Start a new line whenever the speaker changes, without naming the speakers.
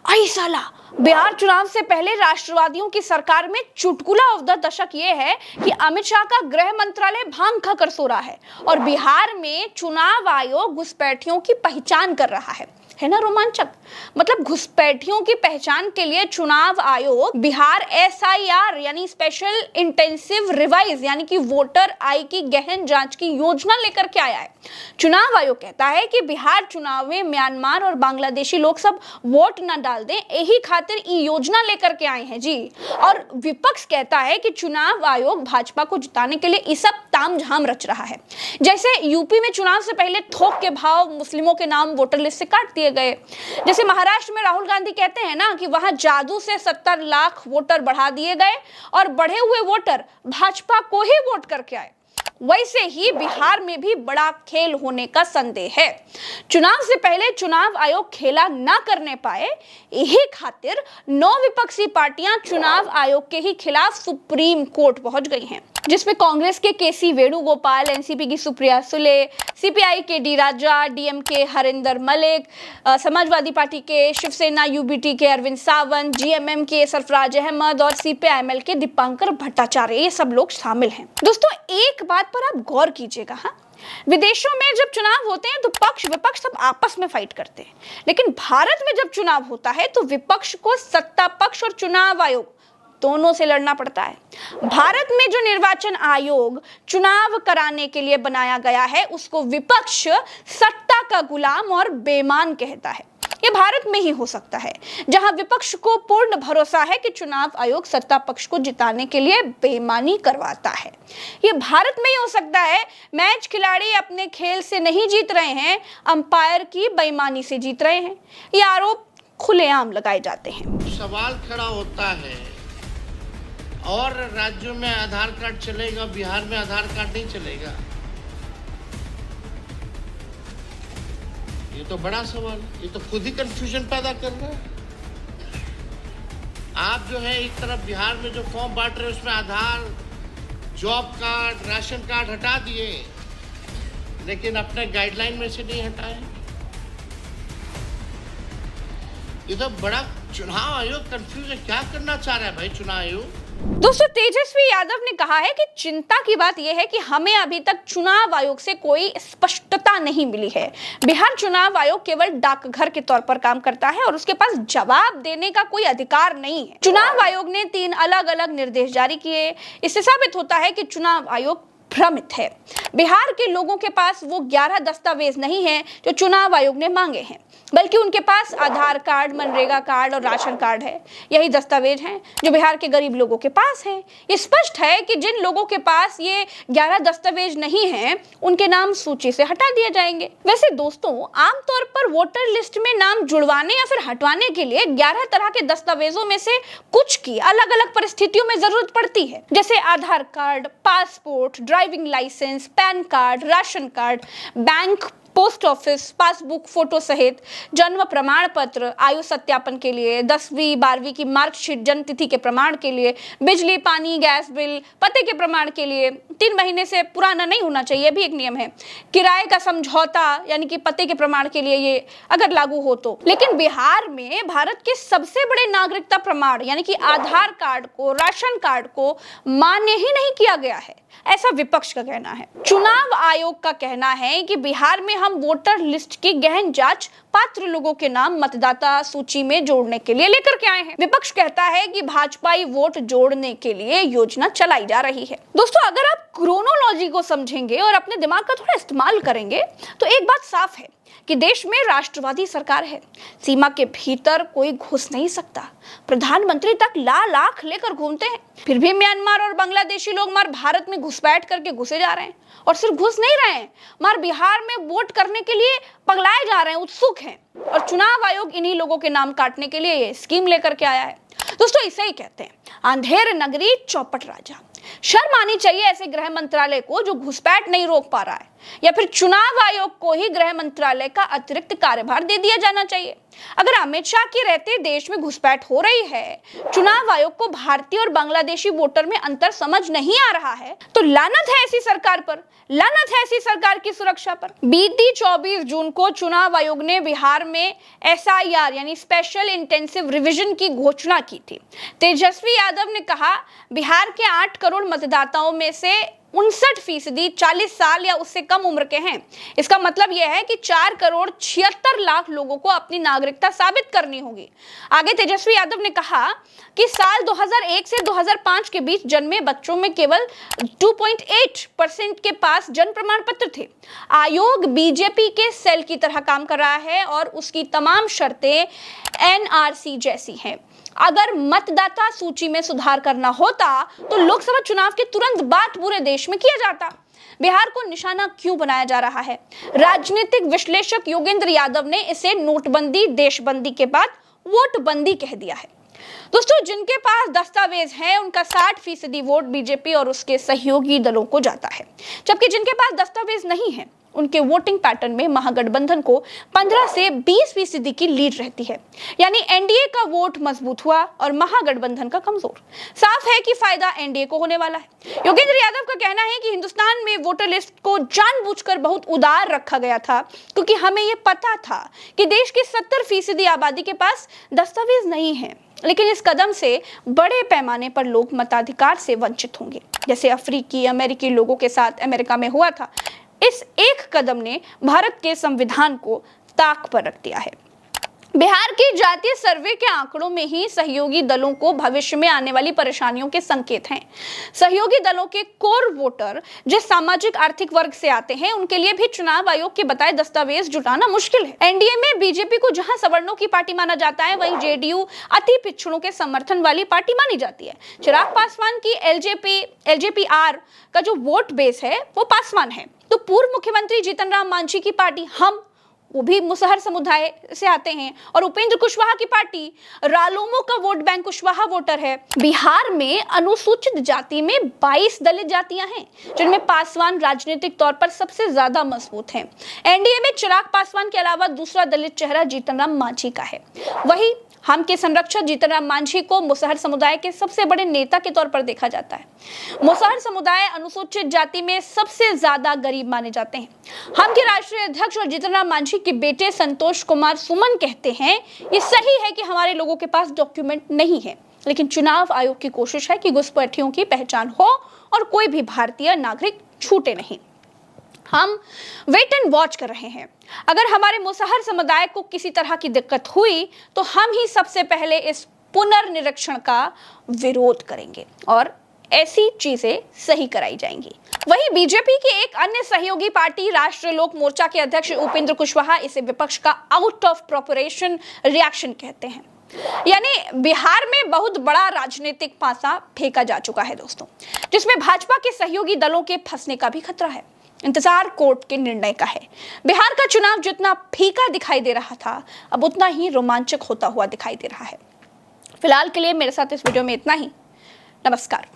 आई साला, बिहार चुनाव से पहले राष्ट्रवादियों की सरकार में चुटकुला ऑफ द दशक ये है कि अमित शाह का गृह मंत्रालय भांग खाकर सो रहा है और बिहार में चुनाव आयोग घुसपैठियों की पहचान कर रहा है ना रोमांचक। मतलब घुसपैठियों की पहचान के लिए चुनाव आयोग बिहार SIR यानी स्पेशल इंटेंसिव रिवाइज यानी कि वोटर आई की गहन जांच की योजना लेकर के आया है। चुनाव आयोग कहता है कि बिहार चुनाव में म्यांमार और बांग्लादेशी लोग सब वोट न डाल दें, यही खातिर ये योजना लेकर के आए हैं जी। और विपक्ष कहता है कि चुनाव आयोग भाजपा को जिताने के लिए इस सब तामझाम रच रहा है। जैसे यूपी में चुनाव से पहले थोक के भाव मुस्लिमों के नाम वोटर लिस्ट से काट दिए गए। जैसे महाराष्ट्र में राहुल गांधी कहते हैं ना कि वहां जादू से 70 लाख वोटर बढ़ा दिए गए और बढ़े हुए वोटर भाजपा को ही वोट करके आए। वैसे ही बिहार में भी बड़ा खेल होने का संदेह है। चुनाव से पहले चुनाव आयोग खेला ना करने पाए, यही खातिर 9 विपक्षी पार्टियां चुनाव आयोग के ही खिलाफ सुप्रीम कोर्ट पहुंच गई हैं, जिसमें कांग्रेस के KC वेणुगोपाल, NCP की सुप्रिया सुले, CPI के D राजा, DMK हरिंदर मलिक, समाजवादी पार्टी के शिवसेना UBT के अरविंद सावंत, GMM के सरफराज अहमद और CPIML के दीपांकर भट्टाचार्य, ये सब लोग शामिल हैं। दोस्तों एक बात पर आप गौर कीजिएगा, हाँ, विदेशों में जब चुनाव होते हैं तो पक्ष विपक्ष सब आपस में फाइट करते हैं, लेकिन भारत में जब चुनाव होता है तो विपक्ष को सत्ता पक्ष और चुनाव आयोग दोनों से लड़ना पड़ता है। भारत में जो निर्वाचन आयोग चुनाव कराने के लिए बनाया गया है उसको विपक्ष सत्ता का गुलाम और बेईमान कहता है। ये भारत में ही हो सकता है जहां विपक्ष को पूर्ण भरोसा है कि चुनाव आयोग सत्ता पक्ष को जिताने के लिए बेईमानी करवाता है। ये भारत में ही हो सकता है मैच खिलाड़ी अपने खेल से नहीं जीत रहे हैं, अंपायर की बेईमानी से जीत रहे हैं। ये आरोप खुलेआम लगाए जाते हैं।
सवाल खड़ा होता है और राज्यों में आधार कार्ड चलेगा, बिहार में आधार कार्ड नहीं चलेगा। ये तो बड़ा सवाल है, ये तो खुद ही कंफ्यूजन पैदा कर रहा है। आप जो है एक तरफ बिहार में जो फॉर्म बांट रहे हैं उसमें आधार, जॉब कार्ड, राशन कार्ड हटा दिए, लेकिन अपने गाइडलाइन में से नहीं हटाए। ये तो बड़ा चुनाव आयोग कंफ्यूज है, क्या करना चाह रहा है भाई चुनाव आयोग।
दोस्तों तेजस्वी यादव ने कहा है कि चिंता की बात यह है कि हमें अभी तक चुनाव आयोग से कोई स्पष्टता नहीं मिली है। बिहार चुनाव आयोग केवल डाकघर के तौर पर काम करता है और उसके पास जवाब देने का कोई अधिकार नहीं है। चुनाव आयोग ने 3 अलग अलग निर्देश जारी किए। इससे साबित होता है कि चुनाव आयोग भ्रमित है। बिहार के लोगों के पास वो 11 दस्तावेज नहीं है जो चुनाव आयोग ने मांगे हैं, बल्कि उनके पास आधार कार्ड, मनरेगा कार्ड और राशन कार्ड है। यही दस्तावेज हैं जो बिहार के गरीब लोगों के पास हैं। ये स्पष्ट है कि जिन लोगों के पास ये 11 दस्तावेज नहीं हैं, उनके नाम सूची से हटा दिए जाएंगे। वैसे दोस्तों आमतौर पर वोटर लिस्ट में नाम जुड़वाने या फिर हटवाने के लिए 11 तरह के दस्तावेजों में से कुछ की अलग अलग परिस्थितियों में जरूरत पड़ती है, जैसे Aadhaar card, passport, driving license, PAN card, ration card, bank, post office passbook photo सहित जन्म प्रमाण पत्र, आयु सत्यापन के लिए, 10वीं 12वीं की मार्कशीट, जन्म तिथि के प्रमाण के लिए, बिजली पानी गैस बिल, पते के प्रमाण के लिए 3 महीने से पुराना नहीं होना चाहिए, भी एक नियम है। किराए का समझौता यानी कि पते के प्रमाण के लिए ये अगर लागू हो तो। लेकिन बिहार में भारत के सबसे बड़े नागरिकता प्रमाण यानी कि आधार कार्ड को, राशन कार्ड को मान्य ही नहीं किया गया है, ऐसा विपक्ष का कहना है। चुनाव आयोग का कहना है कि बिहार में हम वोटर लिस्ट की गहन जांच पात्र लोगों के नाम मतदाता सूची में जोड़ने के लिए लेकर के आए हैं। विपक्ष कहता है कि भाजपाई वोट जोड़ने के लिए योजना चलाई जा रही है। दोस्तों अगर आप क्रोनोलॉजी को समझेंगे और अपने दिमाग का थोड़ा इस्तेमाल करेंगे तो एक बात साफ है कि देश में राष्ट्रवादी सरकार है, सीमा के भीतर कोई घुस नहीं सकता। प्रधानमंत्री तक लाख लेकर घूमते हैं, फिर भी म्यांमार और बांग्लादेशी लोग मार भारत में घुसपैठ करके घुसे जा रहे हैं। और सिर्फ घुस नहीं रहे हैं, मार बिहार में वोट करने के लिए पगलाए जा रहे हैं, उत्सुक हैं। और चुनाव आयोग इन्हीं लोगों के नाम काटने के लिए ये स्कीम लेकर के आया है। दोस्तों इसे ही कहते हैं अंधेर नगरी चौपट राजा। शर्म आनी चाहिए ऐसे गृह मंत्रालय को जो घुसपैठ नहीं रोक पा रहा है। या फिर चुनाव आयोग को ही गृह मंत्रालय का अतिरिक्त कार्यभार दे दिया जाना चाहिए? अगर अमित शाह के रहते देश में घुसपैठ हो रही है, चुनाव आयोग को भारतीय और बांग्लादेशी वोटर में अंतर समझ नहीं आ रहा है, तो लानत है ऐसी सरकार पर, लानत है ऐसी सरकार की सुरक्षा पर। बीती 24 जून को चुनाव आयोग ने बिहार में SIR यानी स्पेशल इंटेंसिव रिवीजन की घोषणा की थी। तेजस्वी यादव ने कहा, बिहार के 8 करोड़ मतदाताओं में से 59% 40 साल या उससे कम उम्र के हैं। इसका मतलब यह है कि 4 करोड़ 76 लाख लोगों को अपनी नागरिकता साबित करनी होगी। आगे तेजस्वी यादव ने कहा कि साल 2001 से 2005 के बीच जन्मे बच्चों में केवल 2.8% के पास जन्म प्रमाण पत्र थे। आयोग बीजेपी के सेल की तरह काम कर रहा है और उसकी तमाम शर्तें NRC जैसी हैं। अगर मतदाता सूची में सुधार करना होता तो लोकसभा चुनाव के तुरंत बाद पूरे देश में किया जाता। बिहार को निशाना क्यों बनाया जा रहा है? राजनीतिक विश्लेषक योगेंद्र यादव ने इसे नोटबंदी देशबंदी के बाद वोटबंदी कह दिया है। दोस्तों, जिनके पास दस्तावेज है उनका 60% वोट बीजेपी और उसके सहयोगी दलों को जाता है, जबकि जिनके पास दस्तावेज नहीं है उनके वोटिंग पैटर्न में महागठबंधन को 15 से 20% की लीड रहती है। यानी एनडीए का वोट मजबूत हुआ और महागठबंधन का कमजोर। साफ है कि फायदा एनडीए को होने वाला है। योगेंद्र यादव का कहना है कि हिंदुस्तान में वोटर लिस्ट को जानबूझकर बहुत उदार रखा गया था, क्योंकि हमें यह पता था कि देश की 70% आबादी के पास दस्तावेज नहीं है। लेकिन इस कदम से बड़े पैमाने पर लोग मताधिकार से वंचित होंगे, जैसे अफ्रीकी अमेरिकी लोगों के साथ अमेरिका में हुआ था। इस एक कदम ने भारत के संविधान को ताक पर रख दिया है। बिहार के जातीय सर्वे के आंकड़ों में ही सहयोगी दलों को भविष्य में आने वाली परेशानियों के संकेत हैं। सहयोगी दलों के कोर वोटर जिस सामाजिक आर्थिक वर्ग से आते हैं, उनके लिए भी चुनाव आयोग के बताए दस्तावेज जुटाना मुश्किल है। एनडीए में बीजेपी को जहां सवर्णों की पार्टी माना जाता है, वहीं जेडीयू अति पिछड़ों के समर्थन वाली पार्टी मानी जाती है। चिराग पासवान की LJP-R का जो वोट बेस है वो पासवान है, तो पूर्व मुख्यमंत्री जीतन राम मांझी की पार्टी हम वो भी मुसहर समुदाय से आते हैं, और उपेंद्र कुशवाहा की पार्टी रालोमो का वोट बैंक कुशवाहा वोटर है। बिहार में अनुसूचित जाति में 22 दलित जातियां हैं, जिनमें पासवान राजनीतिक तौर पर सबसे ज्यादा मजबूत हैं। एनडीए में चिराग पासवान के अलावा दूसरा दलित चेहरा जीतन राम मांझी का है। वही हम के संरक्षक जीतन राम मांझी को मुसहर समुदाय के सबसे बड़े नेता के तौर पर देखा जाता है। मुसहर समुदाय अनुसूचित जाति में सबसे ज्यादा गरीब माने जाते हैं। हम के राष्ट्रीय अध्यक्ष और जीतन राम मांझी के बेटे संतोष कुमार सुमन कहते हैं, ये सही है कि हमारे लोगों के पास डॉक्यूमेंट नहीं है, लेकिन चुनाव आयोग की कोशिश है कि घुसपैठियों की पहचान हो और कोई भी भारतीय नागरिक छूटे नहीं। हम वेट एंड वॉच कर रहे हैं। अगर हमारे मुसहर समुदाय को किसी तरह की दिक्कत हुई तो हम ही सबसे पहले इस पुनर्निरीक्षण का विरोध करेंगे और ऐसी चीजें सही कराई जाएंगी। वहीं बीजेपी की एक अन्य सहयोगी पार्टी राष्ट्रीय लोक मोर्चा के अध्यक्ष उपेंद्र कुशवाहा इसे विपक्ष का आउट ऑफ प्रोपोर्शन रिएक्शन कहते हैं। यानी बिहार में बहुत बड़ा राजनीतिक पासा फेंका जा चुका है दोस्तों, जिसमें भाजपा के सहयोगी दलों के फंसने का भी खतरा है। इंतजार कोर्ट के निर्णय का है। बिहार का चुनाव जितना फीका दिखाई दे रहा था, अब उतना ही रोमांचक होता हुआ दिखाई दे रहा है। फिलहाल के लिए मेरे साथ इस वीडियो में इतना ही। नमस्कार।